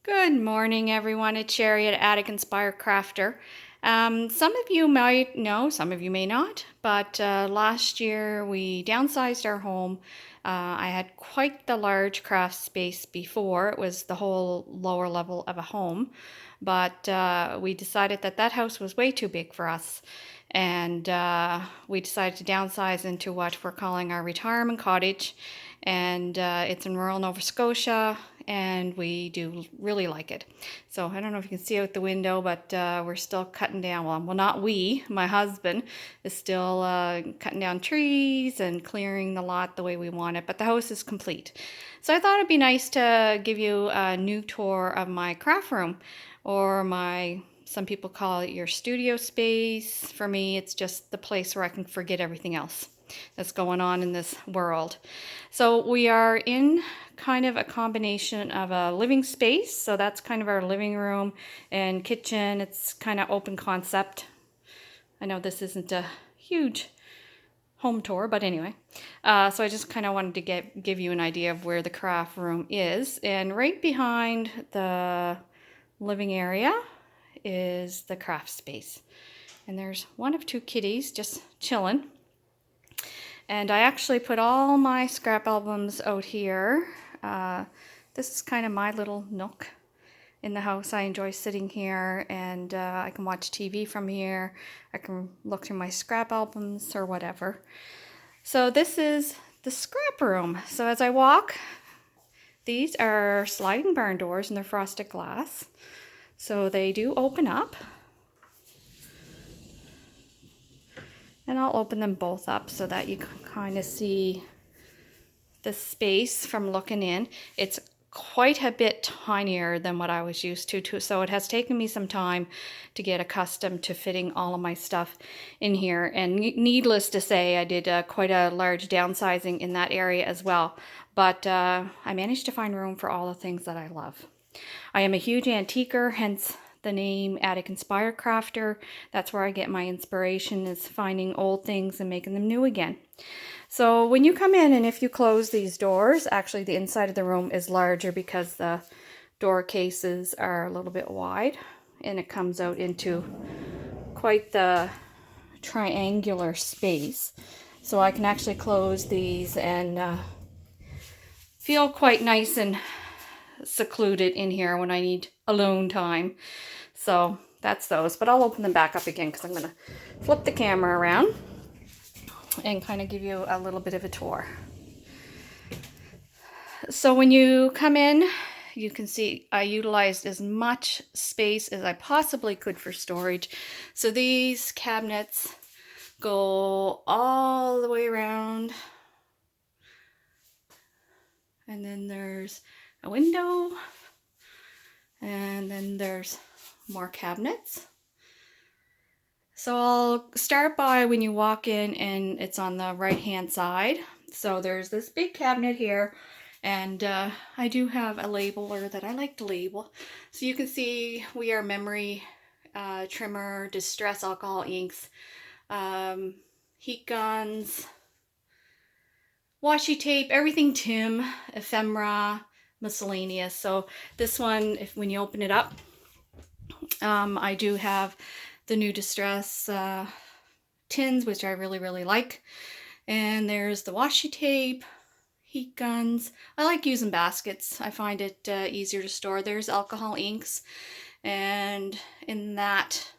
Good morning, everyone. It's Sherry at Attic Inspired Crafter. Some of you might know, some of you may not, but last year we downsized our home. I had quite the large craft space before. It was the whole lower level of a home, but we decided that that house was way too big for us. And we decided to downsize into what we're calling our retirement cottage. And it's in rural Nova Scotia, and we do really like it. So I don't know if you can see out the window, but we're still cutting down. Well, not we. My husband is still cutting down trees and clearing the lot the way we want it, but the house is complete. So I thought it'd be nice to give you a new tour of my craft room, or some people call it your studio space. For me, it's just the place where I can forget everything else that's going on in this world. So we are in kind of a combination of a living space. So that's kind of our living room and kitchen. It's kind of open concept. I know this isn't a huge home tour, but anyway. So I just kind of wanted to give you an idea of where the craft room is. And right behind the living area is the craft space. And there's one of two kitties just chilling. And I actually put all my scrap albums out here. This is kind of my little nook in the house. I enjoy sitting here, and I can watch TV from here. I can look through my scrap albums or whatever. So this is the scrap room. So as I walk, these are sliding barn doors and they're frosted glass. So they do open up. And I'll open them both up so that you can kind of see the space from looking in. It's quite a bit tinier than what I was used to, too. So it has taken me some time to get accustomed to fitting all of my stuff in here. And needless to say, I did quite a large downsizing in that area as well. But I managed to find room for all the things that I love. I am a huge antiquer, hence the name Attic Inspired Crafter. That's where I get my inspiration, is finding old things and making them new again. So when you come in, and if you close these doors, actually the inside of the room is larger because the door cases are a little bit wide, and it comes out into quite the triangular space. So I can actually close these and feel quite nice and secluded in here when I need alone time. So that's those, but I'll open them back up again because I'm going to flip the camera around and kind of give you a little bit of a tour. So when you come in, you can see I utilized as much space as I possibly could for storage. So these cabinets go all the way around, and then there's a window, and then there's more cabinets. So I'll start by when you walk in, and it's on the right hand side. So there's this big cabinet here, and I do have a labeler that I like to label. So you can see we are memory, trimmer, distress alcohol inks, heat guns, washi tape, everything Tim, ephemera, miscellaneous. So this one, when you open it up, I do have the new distress tins, which I really like. And there's the washi tape, heat guns. I like using baskets. I find it easier to store. There's alcohol inks. And in that,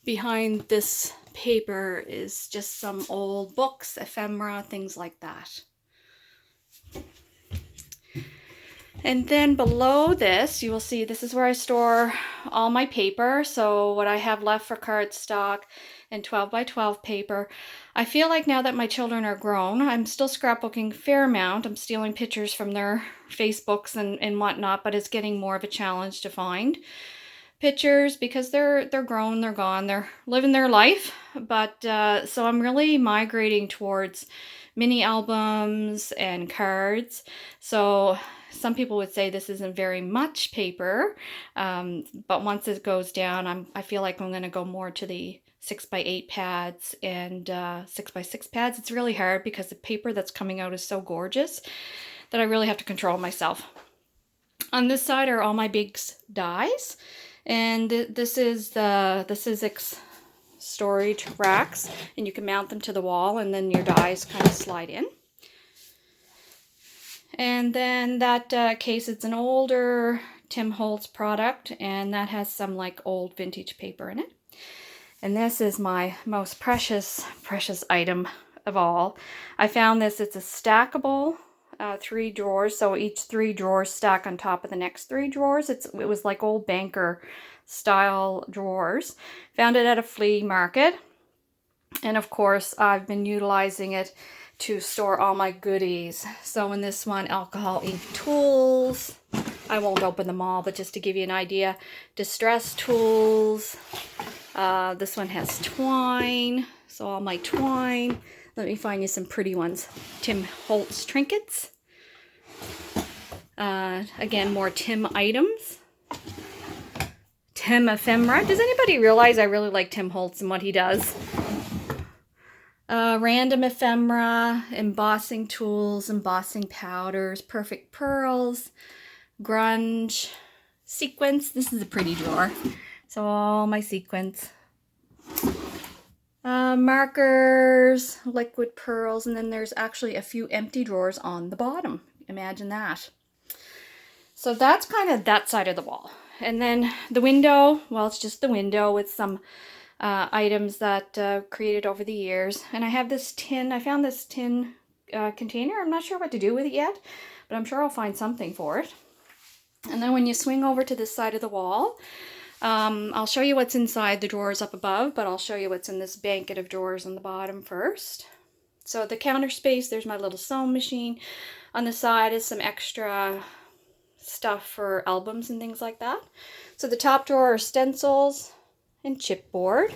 behind this paper is just some old books, ephemera, things like that. And then below this, you will see this is where I store all my paper. So what I have left for cardstock and 12 by 12 paper. I feel like now that my children are grown, I'm still scrapbooking a fair amount. I'm stealing pictures from their Facebooks and whatnot, but it's getting more of a challenge to find pictures because they're grown, they're gone, they're living their life. But so I'm really migrating towards mini albums and cards. So some people would say this isn't very much paper, but once it goes down, I feel like I'm going to go more to the 6x8 pads and 6x6 pads. It's really hard because the paper that's coming out is so gorgeous that I really have to control myself. On this side are all my big dies, and this is the Sizzix storage racks, and you can mount them to the wall, and then your dies kind of slide in. And then that case, it's an older Tim Holtz product, and that has some like old vintage paper in it. And this is my most precious item of all. I found this. It's a stackable 3 drawers, so each 3 drawers stack on top of the next 3 drawers. It was like old banker style drawers. Found it at a flea market, and of course I've been utilizing it to store all my goodies. So in this one, alcohol ink tools. I won't open them all, but just to give you an idea, distress tools. This one has twine, so all my twine. Let me find you some pretty ones. Tim Holtz trinkets. Again, more Tim items. Tim ephemera. Does anybody realize I really like Tim Holtz and what he does? Random ephemera, embossing tools, embossing powders, perfect pearls, grunge, sequins. This is a pretty drawer. So all my sequins. Markers, liquid pearls, and then there's actually a few empty drawers on the bottom. Imagine that. So that's kind of that side of the wall. And then the window, well, it's just the window with some items that created over the years. And I have this tin, I found this tin container. I'm not sure what to do with it yet, but I'm sure I'll find something for it. And then when you swing over to this side of the wall, I'll show you what's inside the drawers up above, but I'll show you what's in this banquet of drawers on the bottom first. So the counter space, there's my little sewing machine. On the side is some extra stuff for albums and things like that. So the top drawer are stencils and chipboard.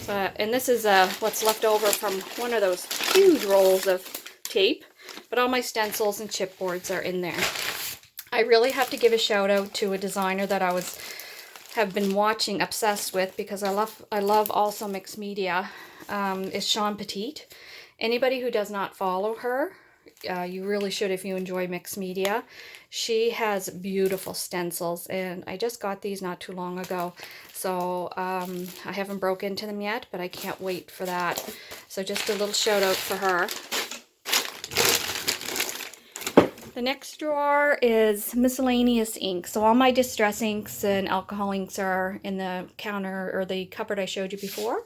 And this is what's left over from one of those huge rolls of tape, but all my stencils and chipboards are in there. I really have to give a shout out to a designer that I have been watching, obsessed with, because I love also mixed media, is Sean Petite. Anybody who does not follow her, you really should if you enjoy mixed media. She has beautiful stencils, and I just got these not too long ago. So I haven't broke into them yet, but I can't wait for that. So just a little shout out for her. The next drawer is miscellaneous ink. So all my distress inks and alcohol inks are in the counter or the cupboard I showed you before.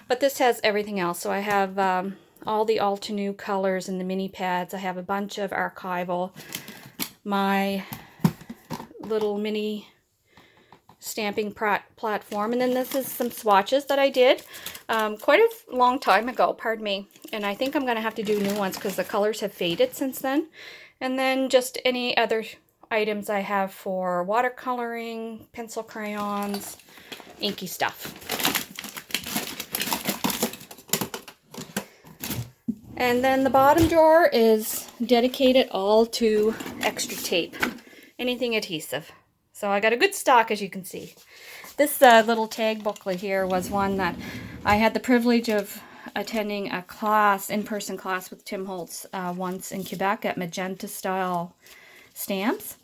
But this has everything else. So I have all the Altenew colors and the mini pads. I have a bunch of archival. My little mini stamping platform. And then this is some swatches that I did quite a long time ago, pardon me. And I think I'm going to have to do new ones because the colors have faded since then. And then just any other items I have for watercoloring, pencil crayons, inky stuff. And then the bottom drawer is dedicated all to extra tape, anything adhesive. So I got a good stock, as you can see. This little tag booklet here was one that I had the privilege of attending a class, in-person class with Tim Holtz once in Quebec at Magenta Style Stamps.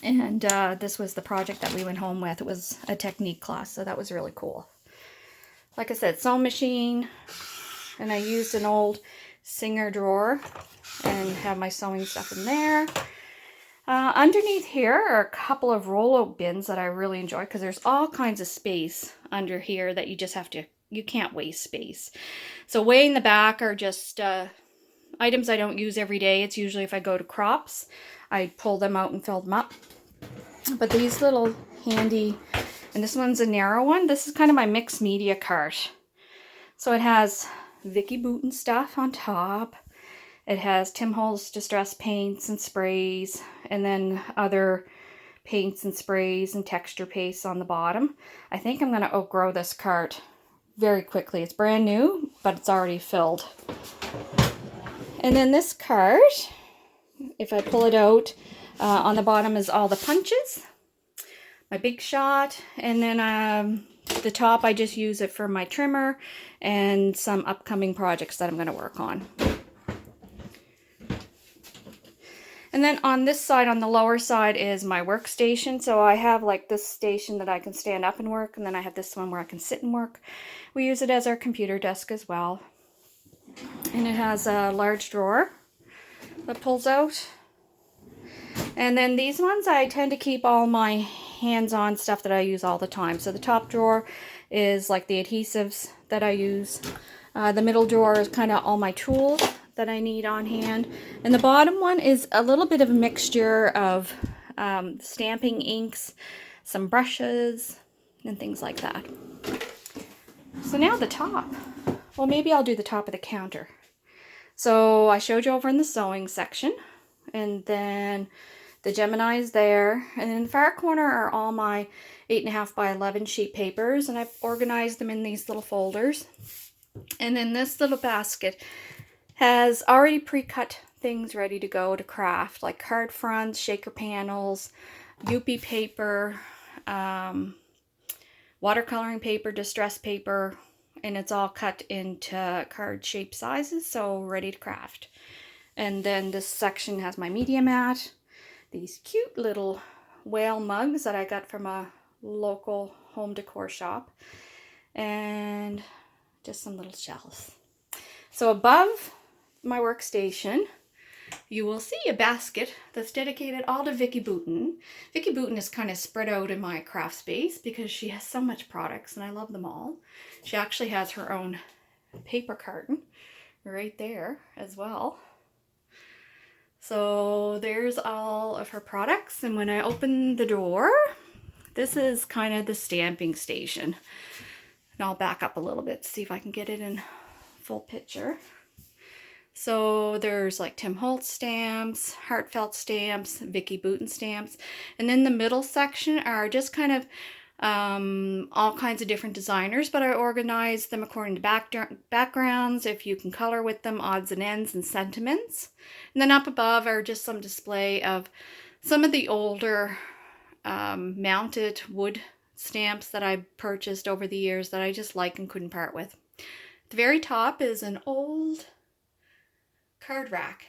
And this was the project that we went home with. It was a technique class, so that was really cool. Like I said, sewing machine, and I used an old Singer drawer and have my sewing stuff in there. Underneath here are a couple of roll-out bins that I really enjoy because there's all kinds of space under here that you just have to, you can't waste space. So way in the back are just items I don't use every day. It's usually if I go to crops, I pull them out and fill them up. But these little handy, and this one's a narrow one. This is kind of my mixed media cart. So it has Vicky Bouton stuff on top. It has Tim Holtz distress paints and sprays, and then other paints and sprays and texture pastes on the bottom. I think I'm going to outgrow this cart very quickly. It's brand new, but it's already filled. And then this cart, if I pull it out, on the bottom is all the punches, my Big Shot, and then the top I just use it for my trimmer and some upcoming projects that I'm going to work on. And then on this side, on the lower side, is my workstation. So I have like this station that I can stand up and work, and then I have this one where I can sit and work. We use it as our computer desk as well. And it has a large drawer that pulls out. And then these ones, I tend to keep all my hands-on stuff that I use all the time. So the top drawer is like the adhesives that I use. The middle drawer is kind of all my tools that I need on hand. And the bottom one is a little bit of a mixture of stamping inks, some brushes, and things like that. So now the top. Well, maybe I'll do the top of the counter. So I showed you over in the sewing section, and then the Gemini's there, and in the far corner are all my 8.5 by 11 sheet papers, and I've organized them in these little folders. And then this little basket has already pre-cut things ready to go to craft, like card fronts, shaker panels, UP paper, watercoloring paper, distress paper, and it's all cut into card shape sizes, so ready to craft. And then this section has my media mat, these cute little whale mugs that I got from a local home decor shop, and just some little shelves. So above my workstation, you will see a basket that's dedicated all to Vicki Boutin. Vicki Boutin is kind of spread out in my craft space because she has so much products and I love them all. She actually has her own paper carton right there as well. So there's all of her products, and when I open the door, this is kind of the stamping station. And I'll back up a little bit to see if I can get it in full picture. So there's like Tim Holtz stamps, heartfelt stamps, Vicki Boutin stamps. And then the middle section are just kind of all kinds of different designers, but I organized them according to backgrounds, if you can color with them, odds and ends, and sentiments. And then up above are just some display of some of the older mounted wood stamps that I purchased over the years that I just like and couldn't part with. At the very top is an old card rack,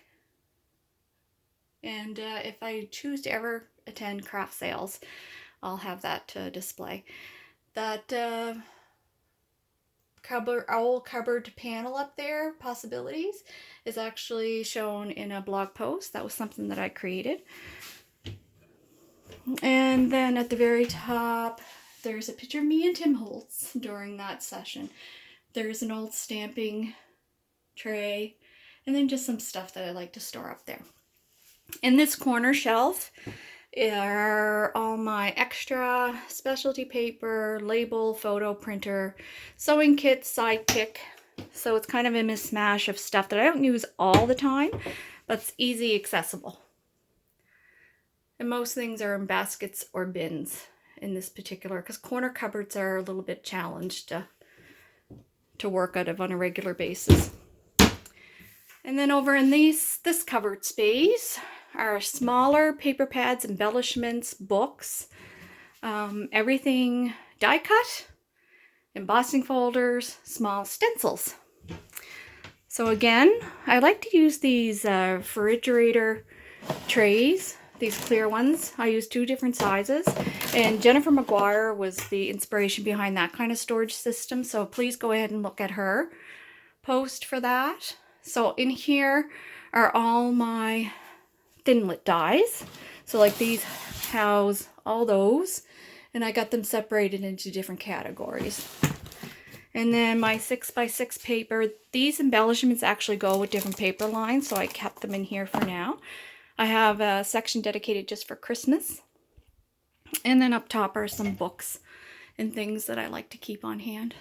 and if I choose to ever attend craft sales, I'll have that to display. That old cupboard panel up there, possibilities, is actually shown in a blog post. That was something that I created. And then at the very top, there's a picture of me and Tim Holtz during that session. There's an old stamping tray, and then just some stuff that I like to store up there. In this corner shelf are all my extra specialty paper, label, photo printer, sewing kit, sidekick. So it's kind of a mismatch of stuff that I don't use all the time, but it's easy accessible. And most things are in baskets or bins in this particular, because corner cupboards are a little bit challenged to work out of on a regular basis. And then over in this cupboard space are smaller paper pads, embellishments, books, everything die cut, embossing folders, small stencils. So again, I like to use these refrigerator trays, these clear ones. I use 2 different sizes, and Jennifer McGuire was the inspiration behind that kind of storage system, so please go ahead and look at her post for that. So in here are all my thinlit dies. So like these house all those, and I got them separated into different categories. And then my 6x6 paper, these embellishments actually go with different paper lines, so I kept them in here for now. I have a section dedicated just for Christmas. And then up top are some books and things that I like to keep on hand.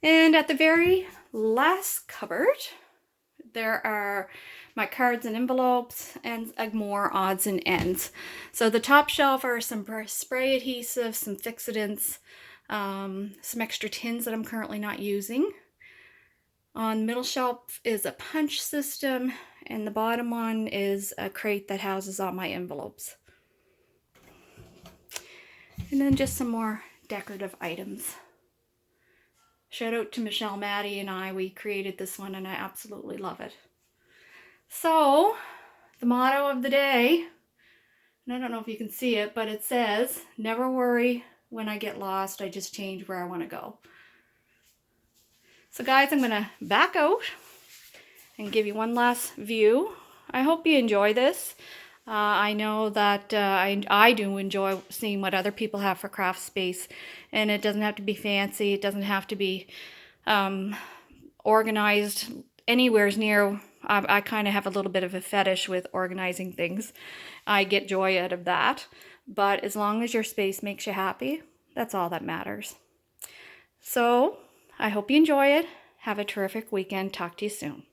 And at the very last cupboard, there are my cards and envelopes and more odds and ends. So the top shelf are some spray adhesives, some fixidants, some extra tins that I'm currently not using. On the middle shelf is a punch system, and the bottom one is a crate that houses all my envelopes. And then just some more decorative items Shout out to Michelle, Maddie, and I. We created this one and I absolutely love it. So, the motto of the day, and I don't know if you can see it, but it says, never worry when I get lost, I just change where I want to go. So guys, I'm going to back out and give you one last view. I hope you enjoy this. I know that I do enjoy seeing what other people have for craft space, and it doesn't have to be fancy. It doesn't have to be organized anywhere near. I kind of have a little bit of a fetish with organizing things. I get joy out of that. But as long as your space makes you happy, that's all that matters. So I hope you enjoy it. Have a terrific weekend. Talk to you soon.